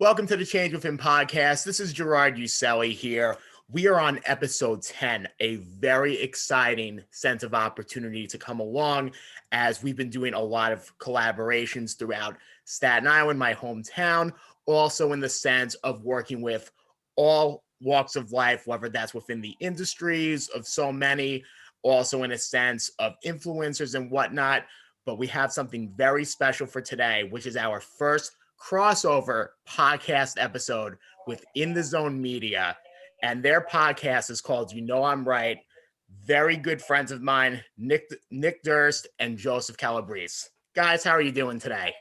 Welcome to the Change With Him podcast. This is Gerard Uselli here. We are on episode 10, a very exciting sense of opportunity to come along as we've been doing a lot of collaborations throughout Staten Island, my hometown, also in the sense of working with all walks of life, whether that's within the industries of so many, also in a sense of influencers and whatnot. But we have something very special for today, which is our first crossover podcast episode with In the Zone Media, and their podcast is called You Know I'm Right. Very good friends of mine, Nick Durst and Joseph Calabrese. Guys, how are you doing today?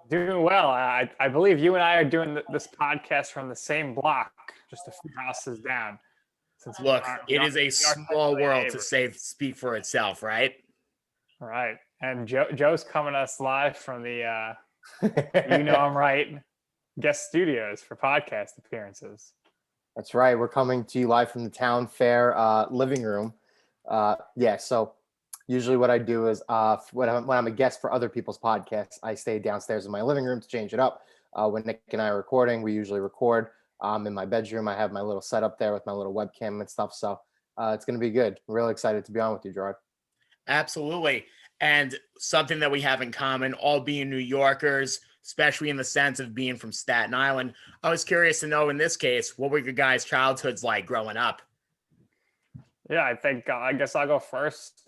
Doing well. I believe you and I are doing this podcast from the same block, just a few houses down. Look, it is a small world to speak for itself, right? Right. And Joe's coming to us live from the You Know I'm Right guest studios for podcast appearances. That's right. We're coming to you live from the town fair living room. So usually what I do is when I'm a guest for other people's podcasts, I stay downstairs in my living room to change it up. When Nick and I are recording, we usually record in my bedroom. I have my little setup there with my little webcam and stuff. So it's going to be good. I'm really excited to be on with you, Gerard. Absolutely. And something that we have in common, all being New Yorkers, especially in the sense of being from Staten Island. I was curious to know, in this case, what were your guys' childhoods like growing up? Yeah, I guess I'll go first.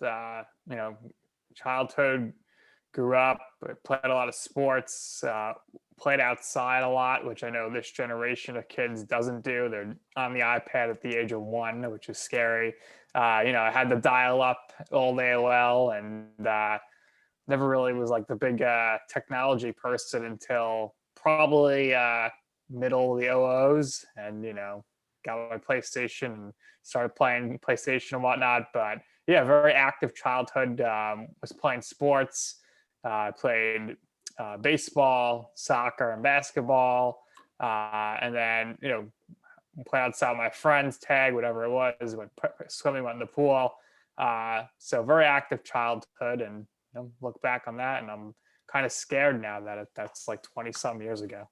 Childhood, grew up, played a lot of sports, played outside a lot, which I know this generation of kids doesn't do. They're on the iPad at the age of 1, which is scary. I had the dial up old AOL and never really was like the big technology person until probably middle of the OOs, and got my PlayStation and started playing PlayStation and whatnot. But yeah, very active childhood. Was playing sports, played baseball, soccer, and basketball, and then play outside with my friends, tag, whatever it was, went swimming, went in the pool. So very active childhood, and look back on that, and I'm kind of scared now that that's like 20 some years ago.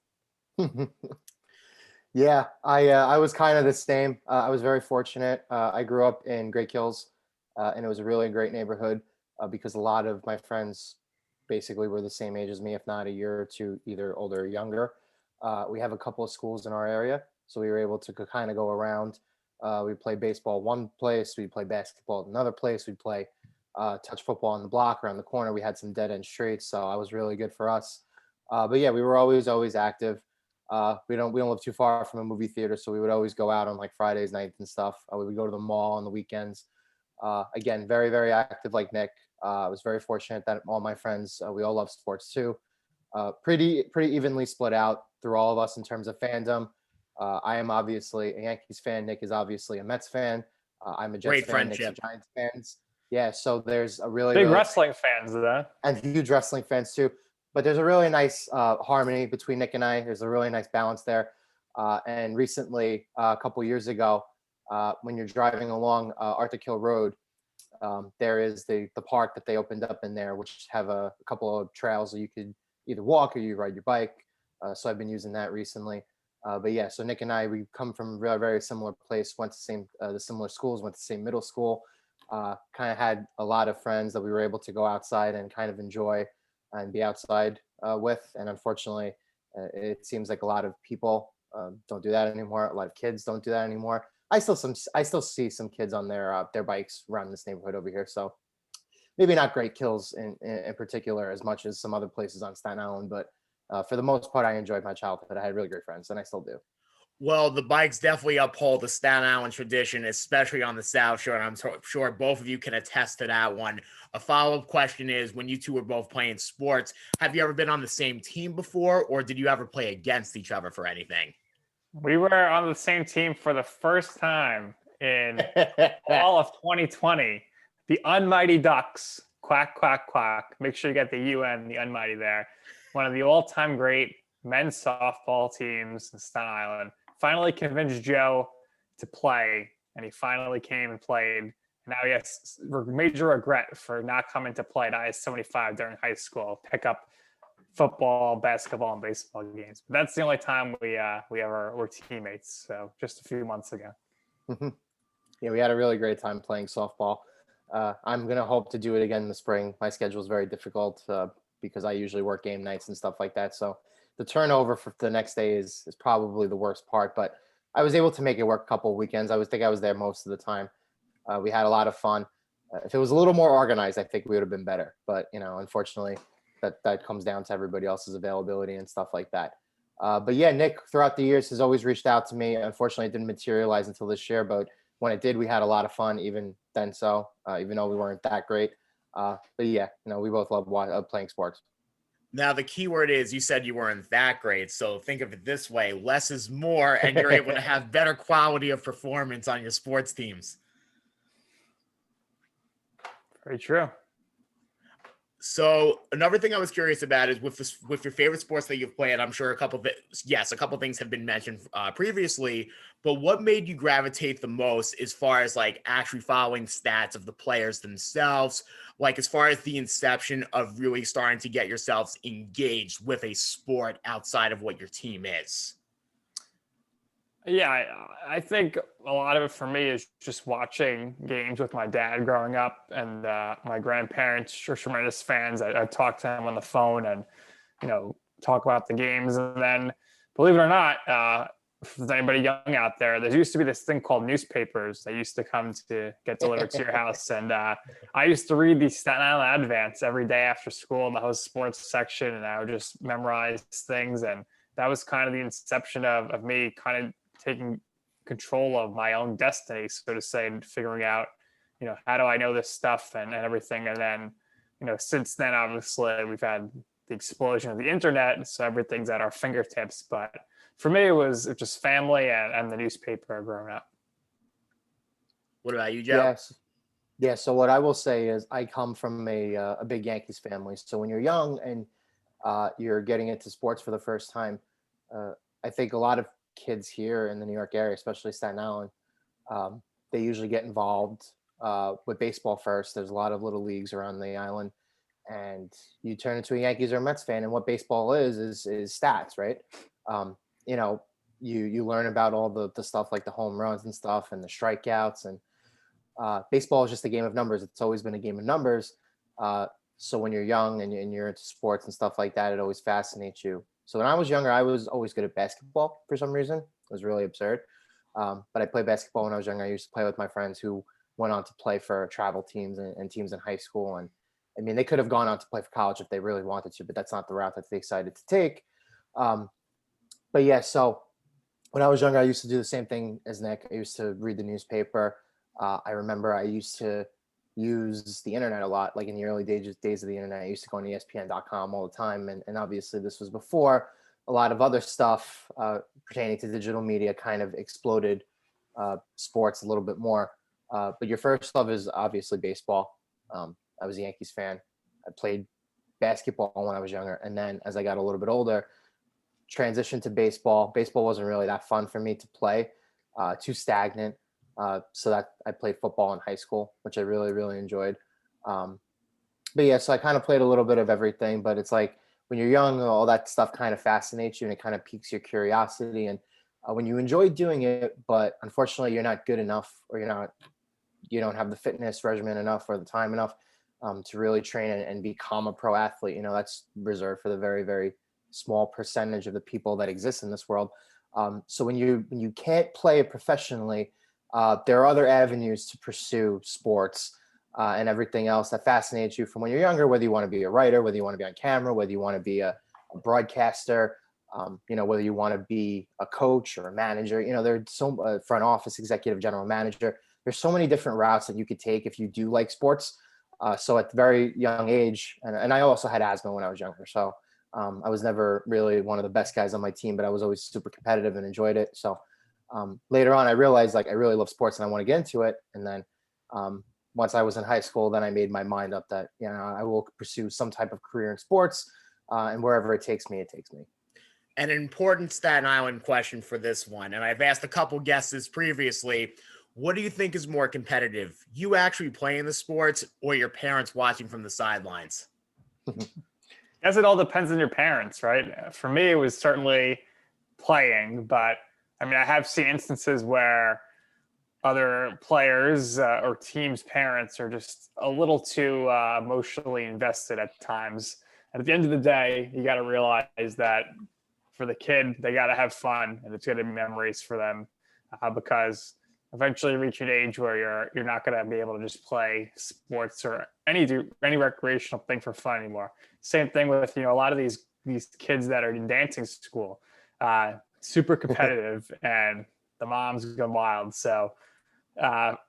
Yeah, I was kind of the same. I was very fortunate. I grew up in Great Kills, and it was a really great neighborhood because a lot of my friends basically were the same age as me, if not a year or two, either older or younger. We have a couple of schools in our area, so we were able to kind of go around. We play baseball one place, we play basketball at another place, we play touch football on the block around the corner. We had some dead end streets, so it was really good for us. But yeah, we were always active. We don't live too far from a movie theater, so we would always go out on like Fridays nights and stuff. We would go to the mall on the weekends. Again, very, very active like Nick. I was very fortunate that all my friends, we all love sports too. Pretty evenly split out through all of us in terms of fandom. I am obviously a Yankees fan. Nick is obviously a Mets fan. I'm a Jets Great fan. friendship. Nick's a Giants fans. Yeah, so there's a really Big wrestling fans of that. And huge wrestling fans too. But there's a really nice harmony between Nick and I. There's a really nice balance there. And recently, a couple years ago, when you're driving along Arctic Hill Road, there is the park that they opened up in there, which have a couple of trails that you could either walk or you ride your bike. So I've been using that recently. But yeah, so Nick and I, we come from a very, very similar place, went to the similar schools, went to the same middle school, kind of had a lot of friends that we were able to go outside and kind of enjoy and be outside with. And unfortunately, it seems like a lot of people don't do that anymore. A lot of kids don't do that anymore. I still see some kids on their bikes around this neighborhood over here. So maybe not Great Kills in particular as much as some other places on Staten Island, but for the most part, I enjoyed my childhood. I had really great friends, and I still do. Well, the bikes definitely uphold the Staten Island tradition, especially on the South Shore, and I'm sure both of you can attest to that one. A follow-up question is, when you two were both playing sports, have you ever been on the same team before, or did you ever play against each other for anything? We were on the same team for the first time in all of 2020. The Unmighty Ducks. Quack, quack, quack. Make sure you get the UN, the Unmighty there. One of the all-time great men's softball teams in Staten Island. Finally convinced Joe to play, and he finally came and played. And now he has major regret for not coming to play at IS-75 during high school. Pick up football, basketball, and baseball games. But that's the only time we ever were teammates. So just a few months ago. Yeah, we had a really great time playing softball. I'm going to hope to do it again in the spring. My schedule is very difficult because I usually work game nights and stuff like that. So the turnover for the next day is probably the worst part, but I was able to make it work a couple of weekends. I think I was there most of the time. We had a lot of fun. If it was a little more organized, I think we would have been better. But, unfortunately, that comes down to everybody else's availability and stuff like that. But yeah, Nick, throughout the years, has always reached out to me. Unfortunately, it didn't materialize until this year, but when it did, we had a lot of fun even then. So even though we weren't that great, but yeah, we both love playing sports. Now, the key word is you said you weren't that great. So think of it this way: less is more, and you're able to have better quality of performance on your sports teams. Very true. So another thing I was curious about is with your favorite sports that you've played, I'm sure a couple things have been mentioned previously, but what made you gravitate the most as far as like actually following stats of the players themselves, like as far as the inception of really starting to get yourselves engaged with a sport outside of what your team is? Yeah, I think a lot of it for me is just watching games with my dad growing up, and my grandparents are tremendous fans. I talk to them on the phone and, talk about the games. And then, believe it or not, if there's anybody young out there, there used to be this thing called newspapers that used to come to get delivered to your house. And I used to read the Staten Island Advance every day after school in the host sports section, and I would just memorize things. And that was kind of the inception of me kind of taking control of my own destiny, so to say, and figuring out, how do I know this stuff and everything. And then, since then, obviously, we've had the explosion of the internet, so everything's at our fingertips. But for me, it was just family and the newspaper growing up. What about you, Joe? Yes. Yeah. So what I will say is I come from a big Yankees family. So when you're young and you're getting into sports for the first time, I think a lot of kids here in the New York area, especially Staten Island, they usually get involved with baseball first. There's a lot of little leagues around the island, and you turn into a Yankees or Mets fan. And what baseball is stats, right? You learn about all the stuff like the home runs and stuff and the strikeouts, and baseball is just a game of numbers. It's always been a game of numbers. So when you're young and you're into sports and stuff like that, it always fascinates you. So when I was younger, I was always good at basketball for some reason. It was really absurd. But I played basketball when I was younger. I used to play with my friends who went on to play for travel teams and teams in high school. And I mean, they could have gone on to play for college if they really wanted to, but that's not the route that they decided to take. But yeah, so when I was younger, I used to do the same thing as Nick. I used to read the newspaper. I remember I used to use the internet a lot, like in the early days of the internet. I used to go on ESPN.com all the time. And obviously this was before a lot of other stuff pertaining to digital media kind of exploded sports a little bit more. But your first love is obviously baseball. I was a Yankees fan. I played basketball when I was younger. And then as I got a little bit older, transitioned to baseball. Baseball wasn't really that fun for me to play, too stagnant. So that I played football in high school, which I really, really enjoyed. But yeah, so I kind of played a little bit of everything, but it's like when you're young, all that stuff kind of fascinates you and it kind of piques your curiosity. And when you enjoy doing it, but unfortunately you're not good enough, or you don't have the fitness regimen enough or the time enough to really train and become a pro athlete. That's reserved for the very, very small percentage of the people that exist in this world. So when you can't play it professionally, there are other avenues to pursue sports and everything else that fascinates you from when you're younger, whether you want to be a writer, whether you want to be on camera, whether you want to be a broadcaster, whether you want to be a coach or a manager. There's so front office executive, general manager. There's so many different routes that you could take if you do like sports. So at the very young age, and I also had asthma when I was younger. So I was never really one of the best guys on my team, but I was always super competitive and enjoyed it. So later on, I realized like I really love sports and I want to get into it. And then once I was in high school, then I made my mind up that, I will pursue some type of career in sports and wherever it takes me, it takes me. An important Staten Island question for this one, and I've asked a couple guests this previously. What do you think is more competitive? You actually playing the sports or your parents watching from the sidelines? I guess it all depends on your parents, right? For me, it was certainly playing, but I mean, I have seen instances where other players or teams' parents are just a little too emotionally invested at times. And at the end of the day, you got to realize that for the kid, they got to have fun, and it's going to be memories for them, because eventually you reach an age where you're not going to be able to just play sports or any recreational thing for fun anymore. Same thing with a lot of these kids that are in dancing school, super competitive, and the moms go wild. So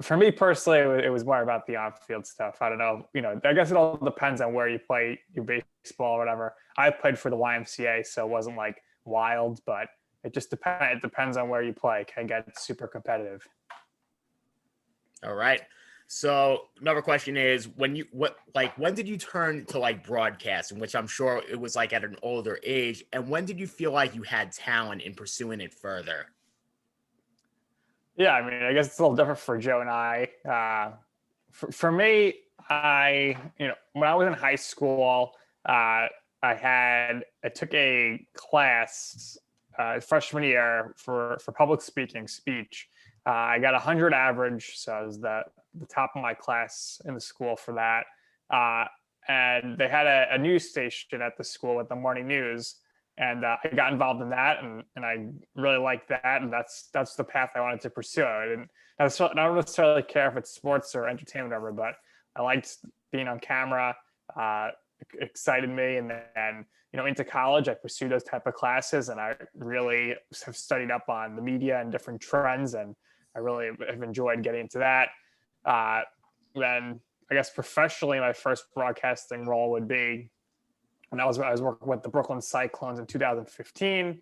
for me personally, it was more about the on-field stuff. I don't know, I guess it all depends on where you play your baseball or whatever. I played for the YMCA, so it wasn't like wild, but it just depends. It depends on where you play. It can get super competitive. All right. So another question is when did you turn to like broadcasting, which I'm sure it was like at an older age, and when did you feel like you had talent in pursuing it further? Yeah, I mean, I guess it's a little different for Joe and I. For me, when I was in high school, I took a class freshman year for public speech. I got 100 average, so I was the top of my class in the school for that. And they had a news station at the school with the morning news, and I got involved in that, and I really liked that, and that's the path I wanted to pursue. I don't necessarily care if it's sports or entertainment or whatever, but I liked being on camera. Excited me, and then into college I pursued those type of classes, and I really have studied up on the media and different trends, and I really have enjoyed getting into that. Then I guess professionally, my first broadcasting role would be when I was working with the Brooklyn Cyclones in 2015,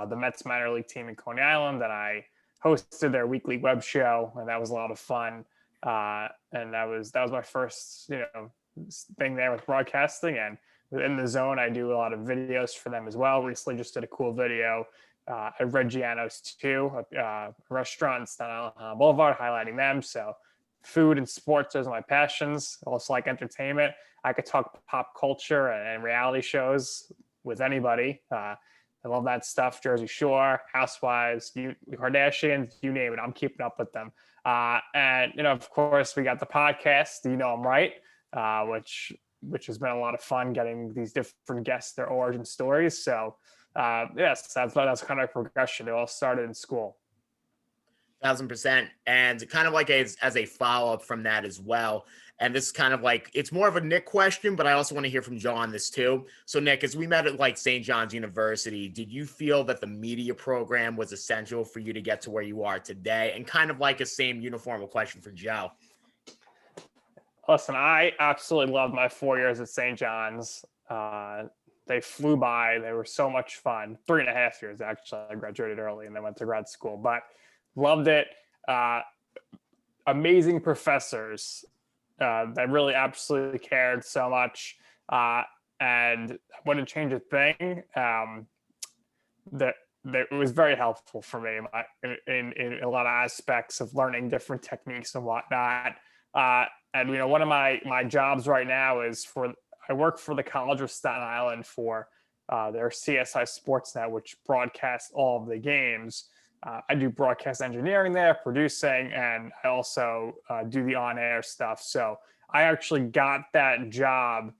the Mets minor league team in Coney Island, and I hosted their weekly web show, and that was a lot of fun. And that was my first thing there with broadcasting. And within the zone, I do a lot of videos for them as well. Recently, just did a cool video at Reggiano's 2, a restaurant in Staten Island Boulevard, highlighting them. So food and sports, those are my passions. I also like entertainment. I could talk pop culture and reality shows with anybody. I love that stuff. Jersey Shore, Housewives, Kardashians, you name it. I'm keeping up with them. And of course, we got the podcast. I'm right, which has been a lot of fun getting these different guests, their origin stories. So yes, that's kind of a progression. It all started in school. 1,000%. And kind of like as a follow-up from that as well. And this is kind of like, it's more of a Nick question, but I also want to hear from Joe on this too. So Nick, as we met at like St. John's University, did you feel that the media program was essential for you to get to where you are today? And kind of like a same uniform question for Joe. Listen, I absolutely loved my 4 years at St. John's. They flew by. They were so much fun. 3.5 years, actually. I graduated early and then went to grad school, but loved it. Amazing professors that really absolutely cared so much. And I wouldn't change a thing. That it was very helpful for me in a lot of aspects of learning different techniques and whatnot. And one of my jobs right now is I work for the College of Staten Island for their CSI Sportsnet, which broadcasts all of the games. I do broadcast engineering there, producing, and I also do the on-air stuff. So I actually got that job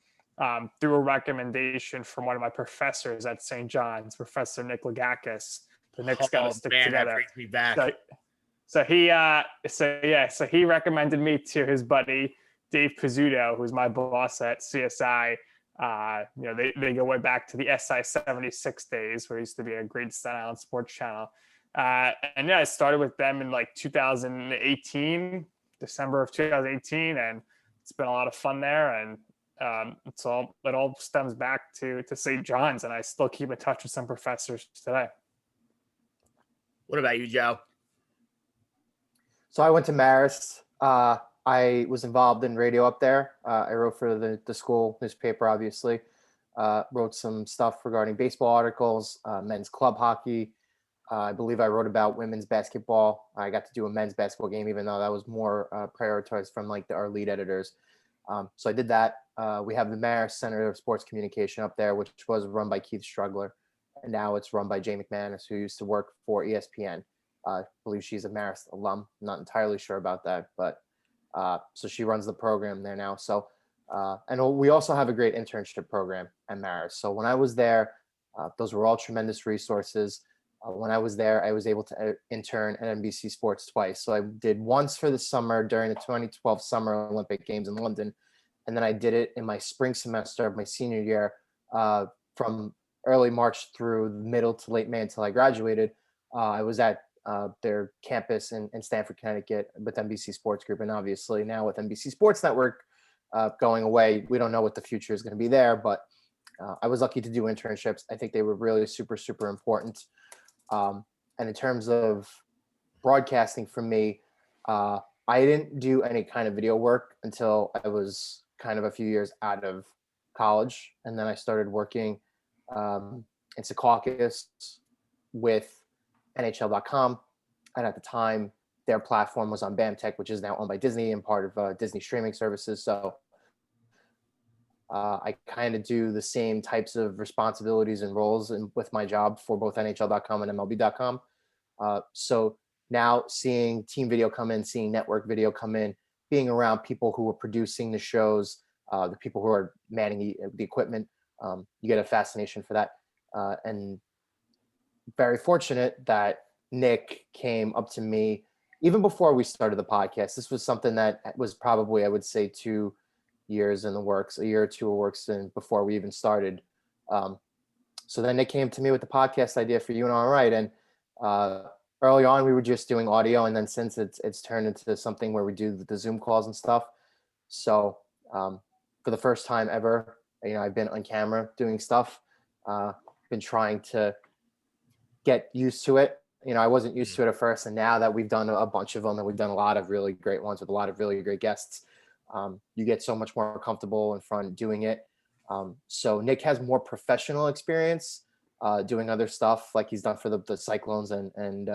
through a recommendation from one of my professors at St. John's, Professor Nick Lagakis. The Knicks got to stick together. That brings me back. So he recommended me to his buddy Dave Pizzuto, who's my boss at CSI. They go way back to the SI 76 days, where it used to be a great Staten Island sports channel. I started with them in like 2018, December of 2018, and it's been a lot of fun there. And it all stems back to St. John's, and I still keep in touch with some professors today. What about you, Joe? So I went to Marist. I was involved in radio up there. I wrote for the school newspaper, obviously. Wrote some stuff regarding baseball articles, men's club hockey. I believe I wrote about women's basketball. I got to do a men's basketball game, even though that was more prioritized from like our lead editors. So I did that. we have the Marist Center of Sports Communication up there, which was run by Keith Strugler, and now it's run by Jay McManus, who used to work for ESPN. I believe she's a Marist alum. I'm not entirely sure about that, but so she runs the program there now. So, and we also have a great internship program at Marist. So when I was there, those were all tremendous resources. When I was there, I was able to intern at NBC Sports twice. So I did once for the summer during the 2012 Summer Olympic Games in London, and then I did it in my spring semester of my senior year, from early March through middle to late May until I graduated. I was at their campus in Stamford, Connecticut with NBC Sports Group. And obviously now with NBC Sports Network going away, we don't know what the future is going to be there, but I was lucky to do internships. I think they were really super, super important. And in terms of broadcasting for me, I didn't do any kind of video work until I was kind of a few years out of college. And then I started working in Secaucus with NHL.com. And at the time, their platform was on BAMTech, which is now owned by Disney and part of Disney streaming services. So I kind of do the same types of responsibilities and roles with my job for both NHL.com and MLB.com. So now seeing team video come in, seeing network video come in, being around people who are producing the shows, the people who are manning the equipment, you get a fascination for that. And very fortunate that Nick came up to me even before we started the podcast. This was something that was probably, I would say, 2 years in the works, a year or two of works in before we even started. So then Nick came to me with the podcast idea for You and All Right. And early on, we were just doing audio. And then since it's turned into something where we do the Zoom calls and stuff. So for the first time ever, I've been on camera doing stuff, been trying to get used to it. I wasn't used to it at first. And now that we've done a bunch of them and we've done a lot of really great ones with a lot of really great guests, you get so much more comfortable in front doing it. So Nick has more professional experience doing other stuff like he's done for the Cyclones and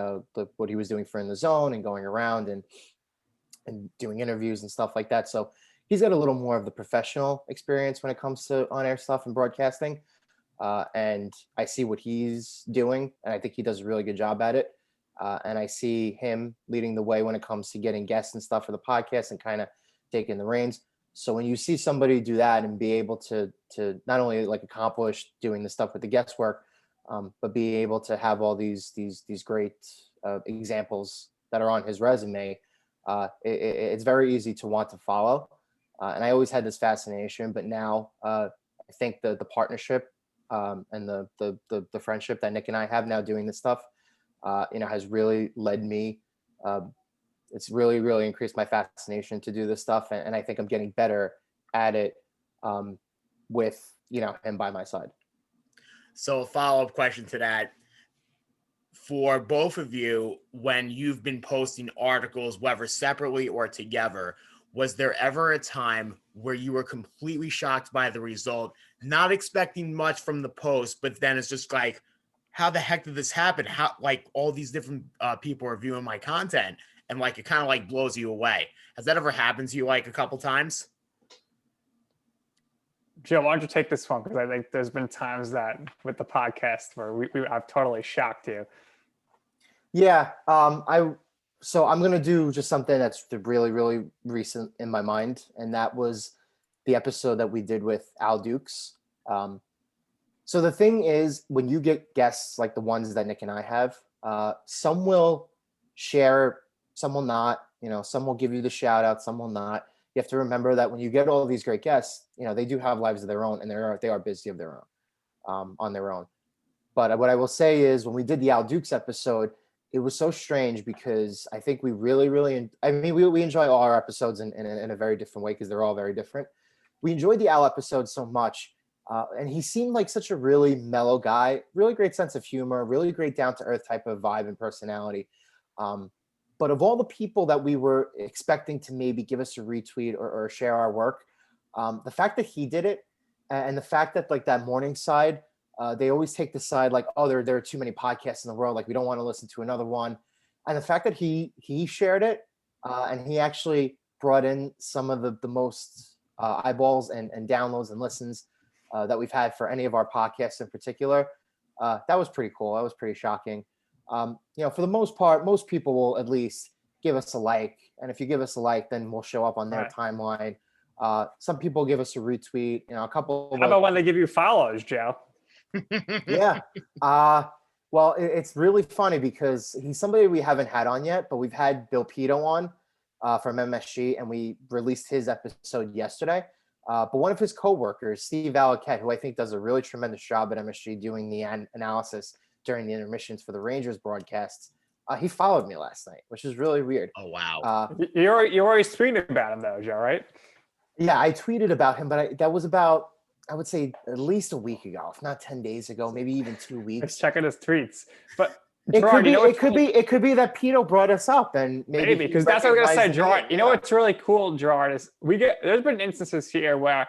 what he was doing for In the Zone and going around and doing interviews and stuff like that. So he's got a little more of the professional experience when it comes to on-air stuff and broadcasting. And I see what he's doing, and I think he does a really good job at it. And I see him leading the way when it comes to getting guests and stuff for the podcast and kind of taking the reins. So when you see somebody do that and be able to not only like accomplish doing the stuff with the guest work, but be able to have all these great examples that are on his resume, it's very easy to want to follow. And I always had this fascination, but now I think the partnership and the friendship that Nick and I have now doing this stuff, has really led me. It's really, really increased my fascination to do this stuff. And I think I'm getting better at it with, him by my side. So a follow-up question to that. For both of you, when you've been posting articles, whether separately or together, was there ever a time where you were completely shocked by the result, not expecting much from the post, but then it's just like, how the heck did this happen? How, like, all these different people are viewing my content, and like it kind of like blows you away. Has that ever happened to you like a couple times? Joe, why don't you take this one? Because I think there's been times that with the podcast where I've totally shocked you. Yeah. So I'm going to do just something that's really, really recent in my mind. And that was the episode that we did with Al Dukes. So the thing is, when you get guests like the ones that Nick and I have, some will share, some will not, some will give you the shout out, some will not. You have to remember that when you get all these great guests, they do have lives of their own, and they are busy of their own, on their own. But what I will say is, when we did the Al Dukes episode, it was so strange because I think we really, really, we enjoy all our episodes in a very different way because they're all very different. We enjoyed the Al episode so much. And he seemed like such a really mellow guy, really great sense of humor, really great down-to-earth type of vibe and personality. But of all the people that we were expecting to maybe give us a retweet or share our work, the fact that he did it, and the fact that like that morning side, they always take the side like, oh, there are too many podcasts in the world, like we don't want to listen to another one. And the fact that he shared it, and he actually brought in some of the most eyeballs and downloads and listens that we've had for any of our podcasts in particular. That was pretty cool. That was pretty shocking. For the most part, most people will at least give us a like. And if you give us a like, then we'll show up on their timeline. Some people give us a retweet, a couple. How about when they give you follows, Joe? Yeah. Well, it's really funny because he's somebody we haven't had on yet, but we've had Bill Pito on from MSG, and we released his episode yesterday. But one of his coworkers, Steve Valaket, who I think does a really tremendous job at MSG doing the analysis during the intermissions for the Rangers broadcasts, he followed me last night, which is really weird. Oh, wow. You're always tweeting about him, though, Joe, right? Yeah, I tweeted about him, but that was about, I would say, at least a week ago, if not 10 days ago, maybe even 2 weeks. Let's check out his tweets. But it Gerard, could be that Pito brought us up, and maybe because that's what I was gonna say, Gerard. You know what's really cool, Gerard, is there's been instances here where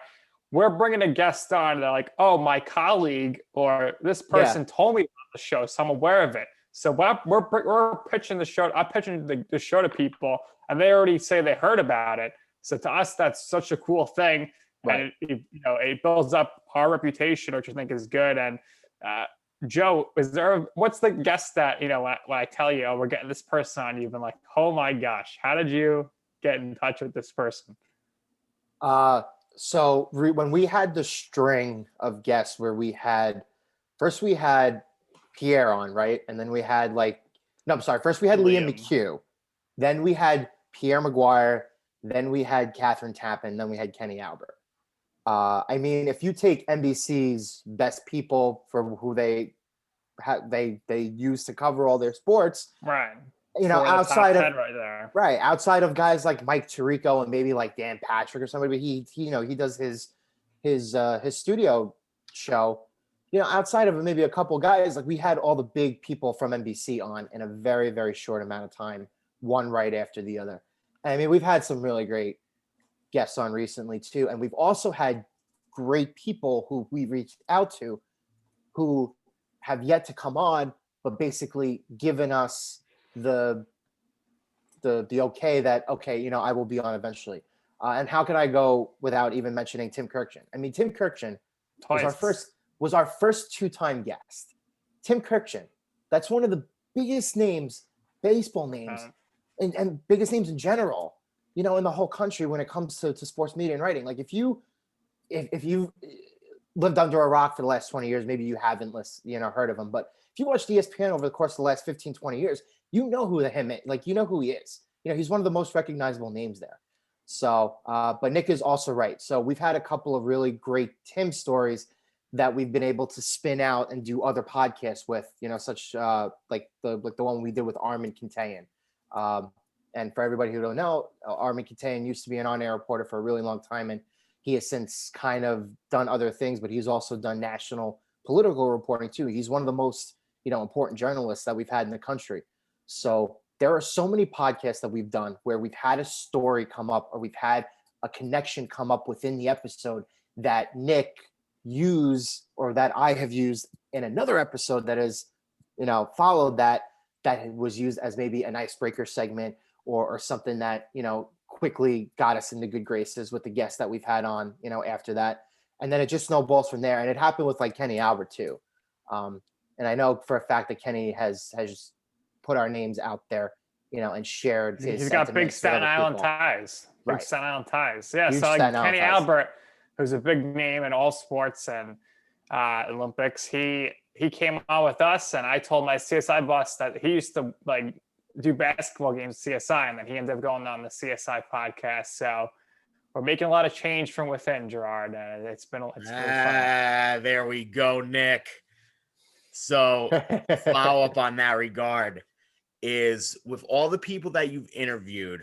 we're bringing a guest on. They're like, "Oh, my colleague or this person told me about the show, so I'm aware of it." So we're pitching the show. I'm pitching the show to people, and they already say they heard about it. So to us, that's such a cool thing, right? And it builds up our reputation, which I think is good. And Joe, what's the guest that when I tell you, oh, we're getting this person on, you've been like, oh my gosh, how did you get in touch with this person? So when we had the string of guests where we had Pierre on, right? And then we had first we had Liam McHugh. Then we had Pierre McGuire. Then we had Catherine Tappan. Then we had Kenny Albert. I mean, if you take NBC's best people for who they use to cover all their sports, right? Outside of guys like Mike Tirico and maybe like Dan Patrick or somebody, but he does his studio show. Outside of maybe a couple guys, like we had all the big people from NBC on in a very, very short amount of time, one right after the other. I mean, we've had some really great guests on recently too, and we've also had great people who we reached out to who have yet to come on, but basically given us the okay that I will be on eventually. And how could I go without even mentioning Tim Kirkjian? I mean, Tim Kirkjian was our first two-time guest. Tim Kirkjian, that's one of the biggest names, baseball names, and biggest names in general, in the whole country when it comes to sports media and writing. Like if you lived under a rock for the last 20 years, maybe you haven't heard of him, but if you watched ESPN over the course of the last 15, 20 years, who him is, who he is. He's one of the most recognizable names there. So, but Nick is also right. So we've had a couple of really great Tim stories that we've been able to spin out and do other podcasts with, such like the one we did with Armin Kintayan. And for everybody who don't know, Armin Kintayan used to be an on-air reporter for a really long time, and he has since kind of done other things, but he's also done national political reporting too. He's one of the most, important journalists that we've had in the country. So there are so many podcasts that we've done where we've had a story come up or we've had a connection come up within the episode that Nick used or that I have used in another episode that is, followed that was used as maybe an icebreaker segment or something that, quickly got us into good graces with the guests that we've had on, after that. And then it just snowballs from there. And it happened with like Kenny Albert too. And I know for a fact that Kenny has put our names out there, and shared his He's got big Staten Island ties. Big Staten Island ties. Yeah. So like Kenny Albert, who's a big name in all sports and Olympics, he came on with us, and I told my CSI boss that he used to like do basketball games at CSI, and then he ended up going on the CSI podcast. So we're making a lot of change from within, Gerard. It's been fun. There we go, Nick. So follow up on that regard is, with all the people that you've interviewed,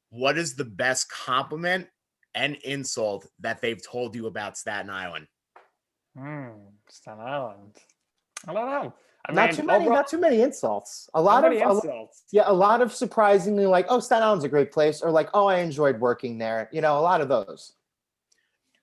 what is the best compliment and insult that they've told you about Staten Island? Staten Island. I don't know. Not too many insults. A lot of surprisingly like, oh, Staten Island's a great place, or like, oh, I enjoyed working there. A lot of those.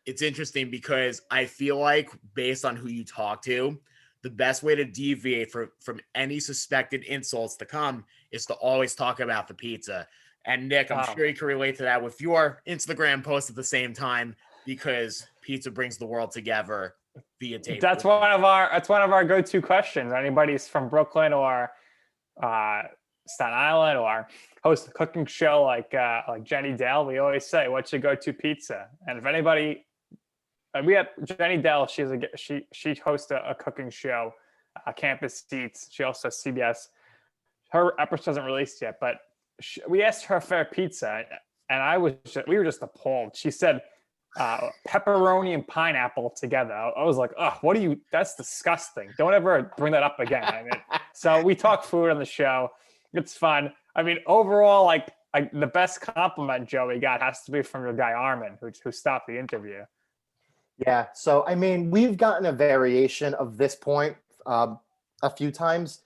It's interesting because I feel like based on who you talk to, the best way to deviate from any suspected insults to come is to always talk about the pizza. And Nick, I'm Wow. sure you can relate to that with your Instagram post at the same time because pizza brings the world together via tape. That's one of our go-to questions. Anybody's from Brooklyn or Staten Island or host a cooking show like Jenny Dale, we always say, "What's your go-to pizza?" And if anybody, we have Jenny Dale. She hosts a cooking show, Campus Seats. She also has CBS. Her episode hasn't released yet, but we asked her for a pizza, and we were just appalled. She said pepperoni and pineapple together. I was like, oh, what are you? That's disgusting. Don't ever bring that up again. I mean, so we talk food on the show. It's fun. I mean, overall, like the best compliment Joey got has to be from your guy Armin, who stopped the interview. Yeah. So, I mean, we've gotten a variation of this point a few times,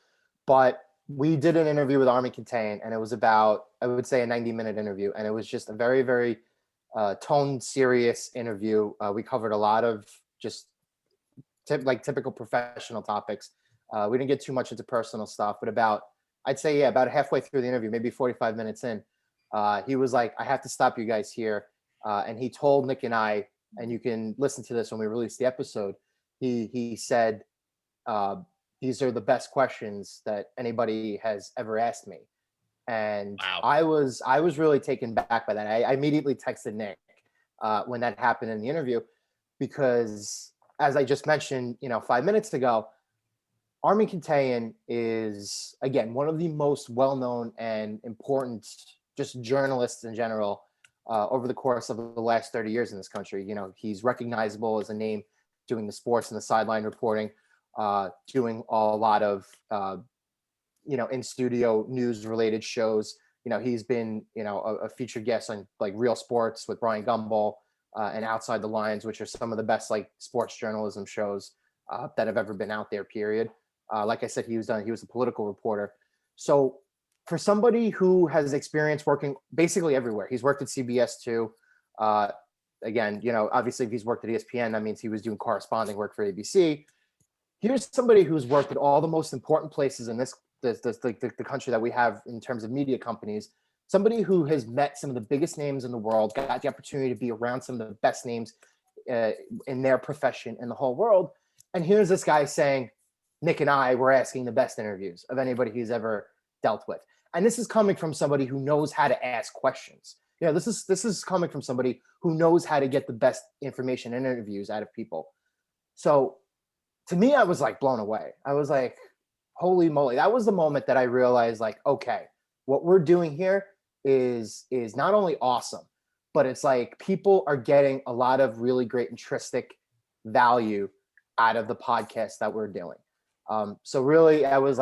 but we did an interview with Armin Contain, and it was about, I would say, a 90-minute interview. And it was just a very, very tone serious interview. We covered a lot of just typical professional topics. We didn't get too much into personal stuff, but I'd say, about halfway through the interview, maybe 45 minutes in, he was like, I have to stop you guys here. And he told Nick and I, and you can listen to this when we release the episode, he said, these are the best questions that anybody has ever asked me. And Wow. I was really taken back by that. I immediately texted Nick when that happened in the interview, because as I just mentioned, 5 minutes ago, Armin Katayan is, again, one of the most well-known and important just journalists in general over the course of the last 30 years in this country. He's recognizable as a name doing the sports and the sideline reporting, doing a lot of in studio news related shows. He's been a featured guest on like Real Sports with Brian Gumbel and Outside the Lines, which are some of the best like sports journalism shows that have ever been out there, period. Like I said, he was a political reporter. So for somebody who has experience working basically everywhere, he's worked at CBS too. Again, obviously if he's worked at ESPN, that means he was doing corresponding work for ABC. Here's somebody who's worked at all the most important places in the country that we have in terms of media companies. Somebody who has met some of the biggest names in the world, got the opportunity to be around some of the best names in their profession in the whole world. And here's this guy saying, Nick and I were asking the best interviews of anybody he's ever dealt with. And this is coming from somebody who knows how to ask questions. This is coming from somebody who knows how to get the best information and interviews out of people. So to me, I was like blown away. I was like, holy moly. That was the moment that I realized, like, okay, what we're doing here is not only awesome, but it's like people are getting a lot of really great intrinsic value out of the podcast that we're doing. So really, I was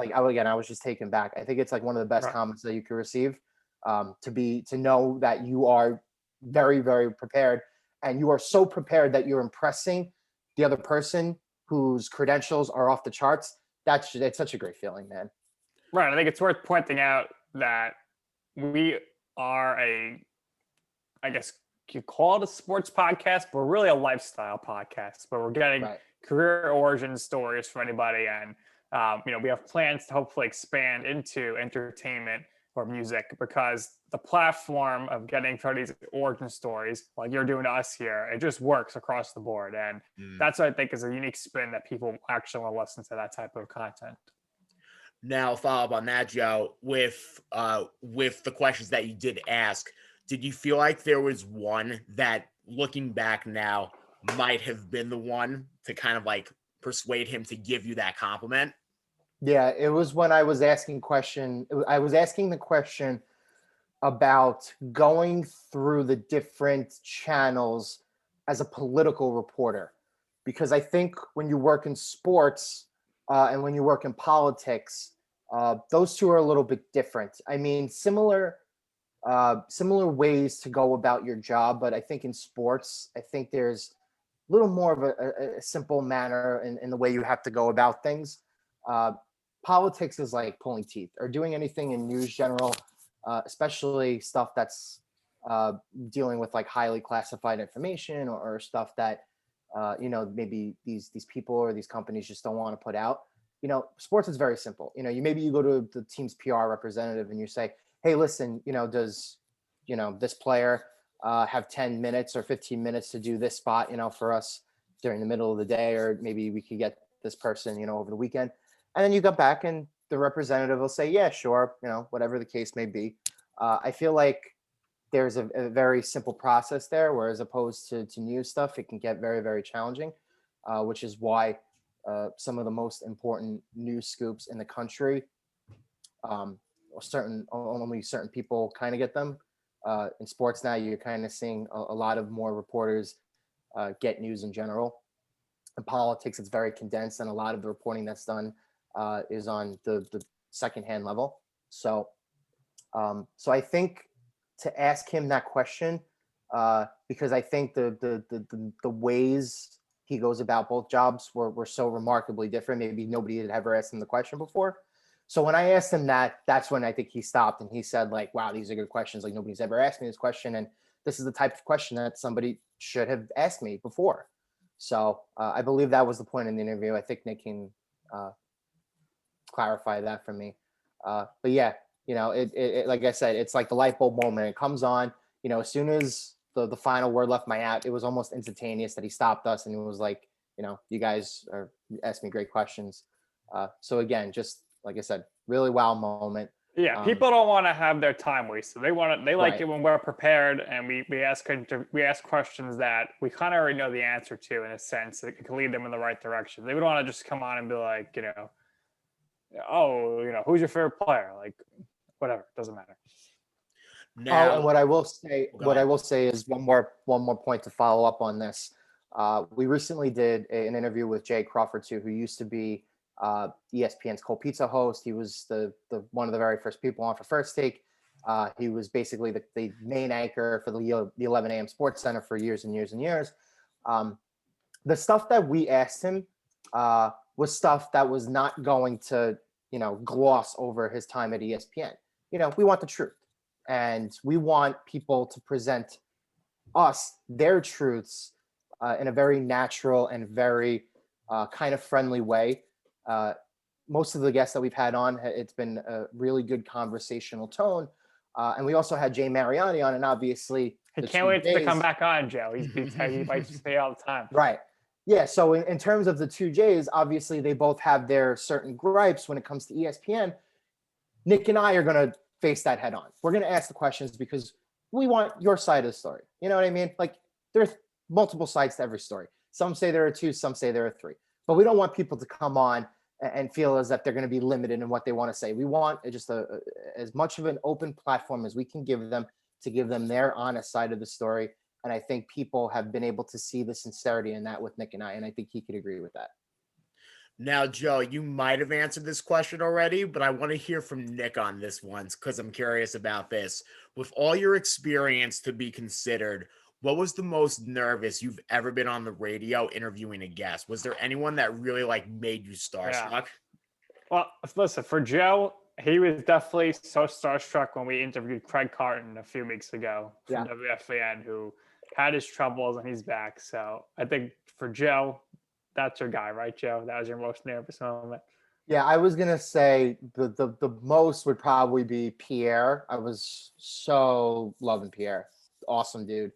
just taken back. I think it's like one of the best comments that you could receive, to know that you are very, very prepared, and you are so prepared that you're impressing the other person whose credentials are off the charts. It's such a great feeling, man. Right. I think it's worth pointing out that we are I guess you call it a sports podcast, but we're really a lifestyle podcast, but we're getting career origin stories from anybody. And, we have plans to hopefully expand into entertainment or music, because the platform of getting for these origin stories like you're doing to us here, it just works across the board. And that's what I think is a unique spin, that people actually want to listen to that type of content. Now, follow up on that, Joe, with the questions that you did ask, did you feel like there was one that, looking back now, might have been the one to kind of like persuade him to give you that compliment? Yeah, it was when I was asking the question about going through the different channels as a political reporter, because I think when you work in sports and when you work in politics, those two are a little bit different. I mean, similar ways to go about your job, but I think in sports, I think there's a little more of a simple manner in the way you have to go about things. Politics is like pulling teeth, or doing anything in news general, especially stuff that's dealing with like highly classified information, or stuff that maybe these people or these companies just don't want to put out. Sports is very simple. You go to the team's PR representative and you say, hey, listen, does this player have 10 minutes or 15 minutes to do this spot, for us during the middle of the day, or maybe we could get this person, over the weekend. And then you go back and the representative will say, yeah, sure, whatever the case may be. I feel like there's a very simple process there, whereas opposed to news stuff, it can get very, very challenging, which is why some of the most important news scoops in the country, only certain people kind of get them. In sports now, you're kind of seeing a lot of more reporters get news in general. In politics, it's very condensed, and a lot of the reporting that's done is on the secondhand level. So I think to ask him that question, because I think the ways he goes about both jobs were so remarkably different. Maybe nobody had ever asked him the question before. So when I asked him that, that's when I think he stopped and he said, like, wow, these are good questions. Like, nobody's ever asked me this question. And this is the type of question that somebody should have asked me before. So I believe that was the point in the interview. I think Nick can clarify that for me. But yeah, it like I said, it's like the light bulb moment. It comes on, as soon as the final word left my app, it was almost instantaneous that he stopped us and it was like, you guys are asking me great questions. So again, just like I said, really wow moment. Yeah, people don't want to have their time wasted. They like Right. it when we're prepared and we ask questions that we kind of already know the answer to, in a sense that can lead them in the right direction. They would want to just come on and be like, oh, who's your favorite player? Like, whatever, doesn't matter. Now, and what I will say, Go ahead. is one more point to follow up on this. We recently did an interview with Jay Crawford too, who used to be ESPN's Cold Pizza host. He was the one of the very first people on for First Take. He was basically the main anchor for the 11 a.m. Sports Center for years and years and years. The stuff that we asked him was stuff that was not going to, gloss over his time at ESPN. We want the truth, and we want people to present us their truths in a very natural and very kind of friendly way. Most of the guests that we've had on, it's been a really good conversational tone. And we also had Jay Mariani on, and obviously He can't wait to come back on, Joe. He likes to say all the time. Right. Yeah. So in terms of the two Jays, obviously they both have their certain gripes when it comes to ESPN. Nick and I are going to face that head on. We're going to ask the questions because we want your side of the story. You know what I mean? Like, there's multiple sides to every story. Some say there are two, some say there are three. But we don't want people to come on and feel as if they're going to be limited in what they want to say. We want just as much of an open platform as we can give them to give them their honest side of the story. And I think people have been able to see the sincerity in that with Nick and I, and I think he could agree with that. Now, Joe, you might have answered this question already, but I want to hear from Nick on this one because I'm curious about this. With all your experience to be considered, what was the most nervous you've ever been on the radio interviewing a guest? Was there anyone that really made you starstruck? Yeah. Well, listen, for Joe, he was definitely so starstruck when we interviewed Craig Carton a few weeks ago from WFAN, who had his troubles and he's back. So I think for Joe, that's your guy, right, Joe? That was your most nervous moment. Yeah, I was gonna say the most would probably be Pierre. I was so loving Pierre. Awesome dude.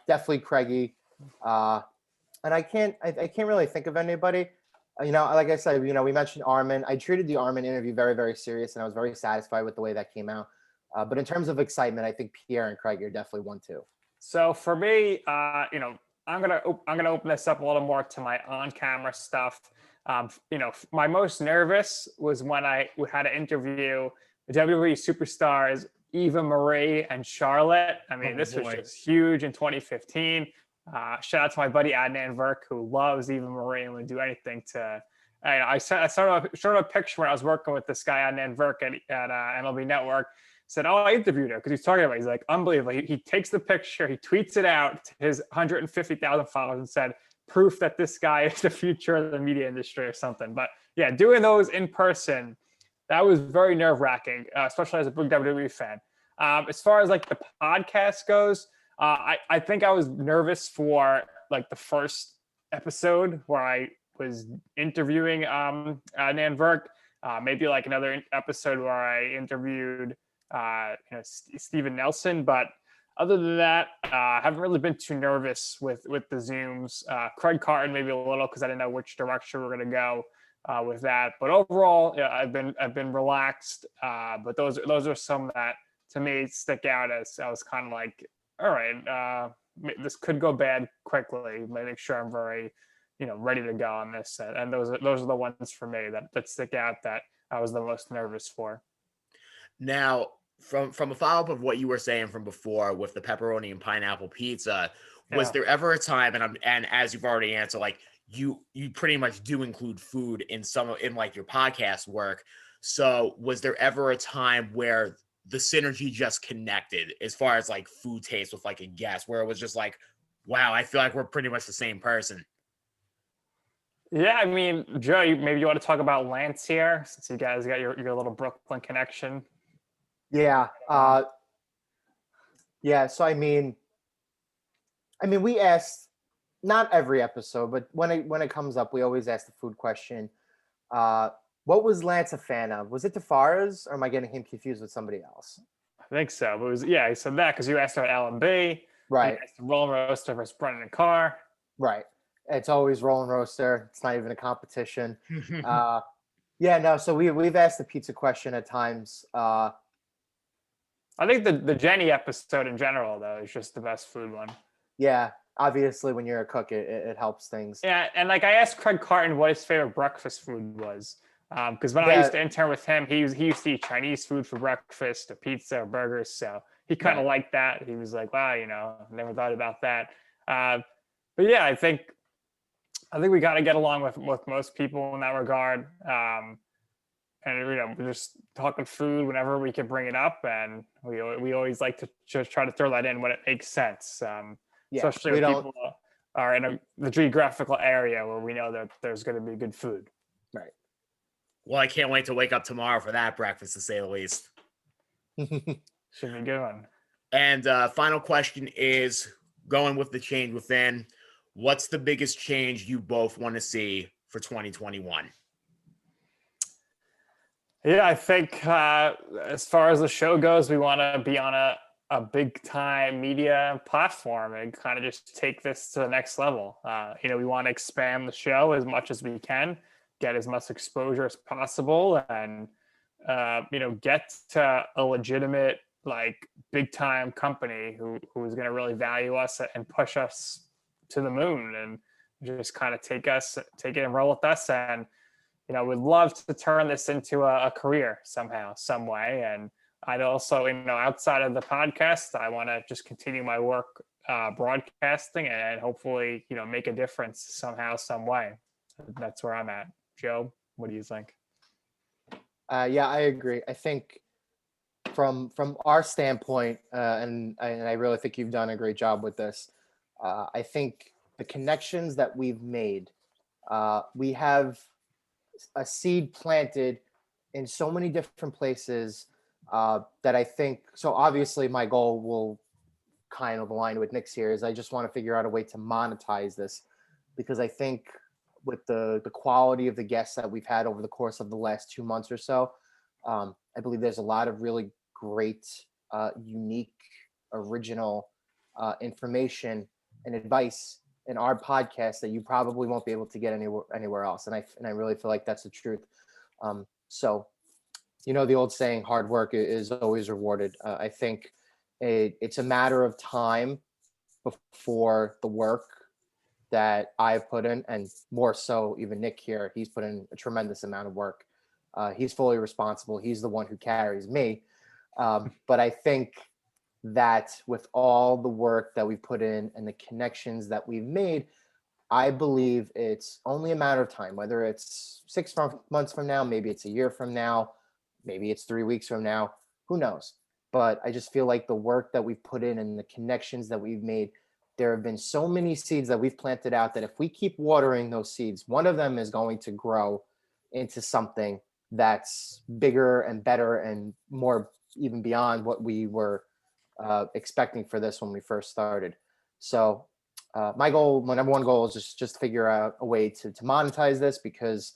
Definitely Craigie. And I can't really think of anybody. Like I said, we mentioned Armin. I treated the Armin interview very, very serious, and I was very satisfied with the way that came out. But in terms of excitement, I think Pierre and Craig are definitely 1-2. So for me, I'm gonna open this up a little more to my on-camera stuff. My most nervous was when I had to interview the WWE superstars Eva Marie and Charlotte. I mean, this was just huge in 2015. Shout out to my buddy Adnan Verk, who loves Eva Marie and would do anything to. I showed him a picture when I was working with this guy Adnan Verk at MLB Network. Said, "Oh, I interviewed her," because he's talking about it. He's like, unbelievable. He takes the picture, he tweets it out to his 150,000 followers and said, proof that this guy is the future of the media industry or something. But yeah, doing those in person, that was very nerve-wracking, especially as a big WWE fan. As far as the podcast goes, I think I was nervous for the first episode where I was interviewing Nan Verk. Maybe another episode where I interviewed Steven Nelson. But other than that, I haven't really been too nervous with the Zooms. Craig Carton maybe a little because I didn't know which direction we're going to go with that. But overall, yeah, I've been relaxed. But those are some that to me stick out as I was kind of like, all right, this could go bad quickly. Make sure I'm very, ready to go on this. And those are the ones for me that stick out that I was the most nervous for. Now, from a follow-up of what you were saying from before with the pepperoni and pineapple pizza, was Yeah. there ever a time, and as you've already answered, like you pretty much do include food in like your podcast work. So was there ever a time where the synergy just connected as far as like food taste with like a guest, where it was just like, wow, I feel like we're pretty much the same person? Yeah, I mean, Joe, maybe you want to talk about Lance here, since you guys got your little Brooklyn connection. Yeah. Yeah. So I mean, we asked not every episode, but when it comes up, we always ask the food question. What was Lance a fan of? Was it Tafara's, or am I getting him confused with somebody else? I think so. But he said that because you asked about L&B. Right. You asked the Rolling Roaster versus Brennan and Carr. Right. It's always Rolling Roaster. It's not even a competition. Yeah, no. So we've asked the pizza question at times. I think the Jenny episode in general, though, is just the best food one. Yeah, obviously, when you're a cook, it helps things. Yeah, and like I asked Craig Carton what his favorite breakfast food was, because when I used to intern with him, he used to eat Chinese food for breakfast, or pizza, or burgers. So he kind of liked that. He was like, "Wow, never thought about that." But yeah, I think we got to get along with most people in that regard. And we're just talking food whenever we can bring it up, and we always like to just try to throw that in when it makes sense. Especially when people are in the geographical area where we know that there's going to be good food. Right. Well, I can't wait to wake up tomorrow for that breakfast, to say the least. Should be a good one. And final question is, going with the change within, what's the biggest change you both want to see for 2021? Yeah, I think as far as the show goes, we want to be on a big time media platform and kind of just take this to the next level. We want to expand the show as much as we can, get as much exposure as possible, and get to a legitimate, like, big time company who is going to really value us and push us to the moon, and just kind of take it and roll with us. And we'd love to turn this into a career somehow, some way. And I'd also, outside of the podcast, I want to just continue my work broadcasting and hopefully, make a difference somehow, some way. That's where I'm at. Joe, what do you think? Yeah, I agree. I think from our standpoint, and I really think you've done a great job with this. I think the connections that we've made, we have a seed planted in so many different places that I think, so obviously my goal will kind of align with Nick's here, is I just want to figure out a way to monetize this, because I think with the quality of the guests that we've had over the course of the last 2 months or so, I believe there's a lot of really great, unique, original information and advice in our podcast that you probably won't be able to get anywhere else. And I really feel like that's the truth. So, the old saying, hard work is always rewarded. I think it's a matter of time before the work that I've put in, and more so even Nick here, he's put in a tremendous amount of work. He's fully responsible. He's the one who carries me. But I think that with all the work that we put in and the connections that we've made, I believe it's only a matter of time, whether it's 6 months from now, maybe it's a year from now, maybe it's 3 weeks from now, who knows? But I just feel like the work that we've put in and the connections that we've made, there have been so many seeds that we've planted out that if we keep watering those seeds, one of them is going to grow into something that's bigger and better and more, even beyond what we were expecting for this when we first started. So my number one goal is just figure out a way to monetize this, because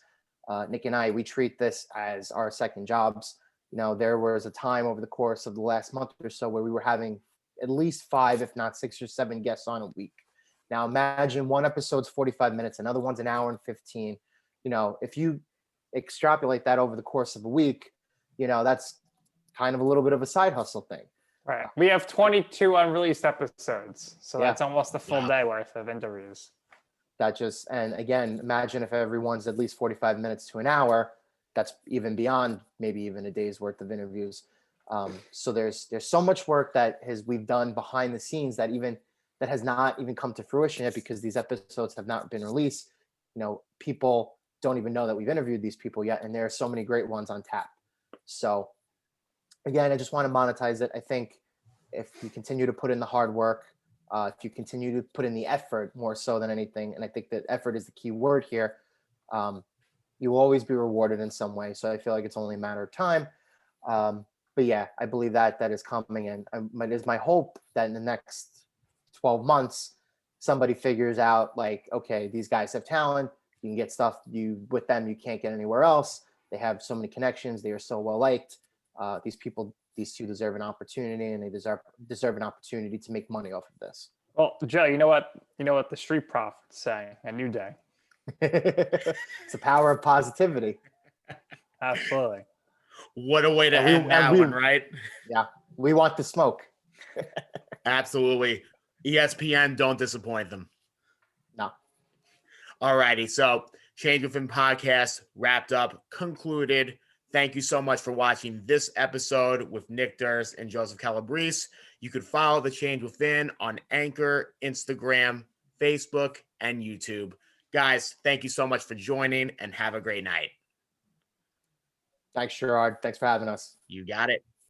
Nick and I, we treat this as our second jobs. There was a time over the course of the last month or so where we were having at least 5, if not 6 or 7 guests on a week. Now imagine one episode's 45 minutes, another one's an hour and 15. If you extrapolate that over the course of a week, that's kind of a little bit of a side hustle thing. Right. We have 22 unreleased episodes. So Yeah. that's almost a full Wow. day worth of interviews. And again, imagine if everyone's at least 45 minutes to an hour, that's even beyond maybe even a day's worth of interviews. So there's so much work that we've done behind the scenes that has not even come to fruition yet because these episodes have not been released. People don't even know that we've interviewed these people yet, and there are so many great ones on tap. So again, I just want to monetize it. I think if you continue to put in the hard work, if you continue to put in the effort more so than anything, and I think that effort is the key word here, you will always be rewarded in some way. So I feel like it's only a matter of time. But yeah, I believe that is coming in. It is my hope that in the next 12 months, somebody figures out like, okay, these guys have talent. You can get stuff with them you can't get anywhere else. They have so many connections. They are so well liked. These two deserve an opportunity, and they deserve an opportunity to make money off of this. Well, Joe, you know what the street prophets say, a new day. It's the power of positivity. Absolutely. What a way to end that one, right? Yeah, we want the smoke. Absolutely. ESPN, don't disappoint them. No. All righty. So Change Within podcast wrapped up, concluded. Thank you so much for watching this episode with Nick Durst and Joseph Calabrese. You could follow The Change Within on Anchor, Instagram, Facebook, and YouTube. Guys, thank you so much for joining, and have a great night. Thanks, Gerard. Thanks for having us. You got it.